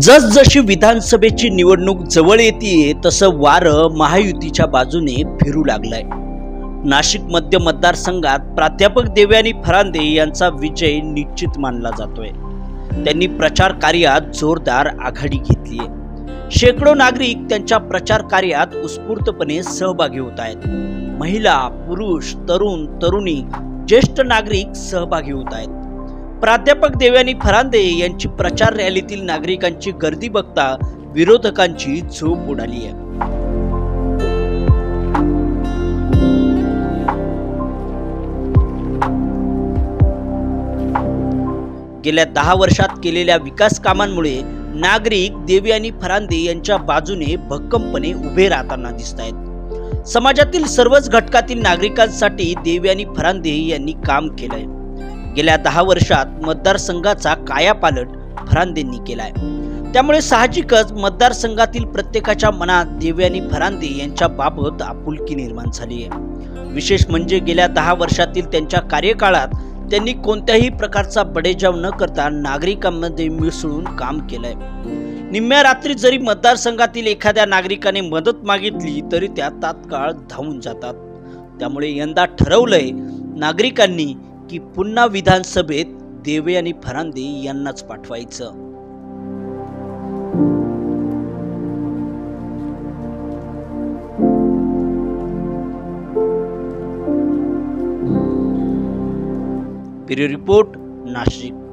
जसजशी विधानसभेची निवडणूक जवळ येते तसं वारं महायुतीच्या बाजूने फिरू लागलंय। नाशिक मध्य मतदारसंघात प्राध्यापक देवयानी फरांदे यांचा विजय निश्चित मानला जातोय। त्यांनी प्रचार कार्यात जोरदार आघाडी घेतली आहे। शेकडो नागरिक त्यांच्या प्रचार कार्यात उत्स्फूर्तपणे सहभागी होत आहेत। महिला, पुरुष, तरुण, तरुणी, ज्येष्ठ नागरिक सहभागी होत आहेत। प्राध्यापक देवयानी फरांदे यांची प्रचार रॅलीतील नागरिकांची गर्दी बघता विरोधकांची झोप उडाली आहे। गेल्या 10 वर्षात केलेल्या विकास कामांमुळे नागरिक देवयानी फरांदे यांच्या बाजूने भक्कमपणे उभे राहताना दिसत आहेत। समाजातील सर्वच घटकातील नागरिकांसाठी देवयानी फरांदे यांनी काम केलंय। गेल्या 10 वर्षात मतदारसंघाचा कायापालट फरांदेंनी केलाय। त्यामुळे साहजिकच मतदारसंघातील प्रत्येकाच्या मनात देवयानी फरांदे यांच्या बाबत आपुलकी निर्माण झाली आहे। विशेष म्हणजे गेल्या 10 वर्षातील त्यांच्या कार्यकाळात त्यांनी कोणत्याही प्रकारचा बडेजाव न करता नागरिकांमध्ये मिसळून काम केलंय। निम्म्या रात्री जरी मतदारसंघातील एखाद्या नागरिकाने मदत मागितली तरी त्या तात्काळ धावून जातात। त्यामुळे यंदा ठरवलंय नागरिकांनी की पुन्हा विधानसभेत देवयानी फरांदे यांनाच पाठवायचं। Bureau report, Nashik.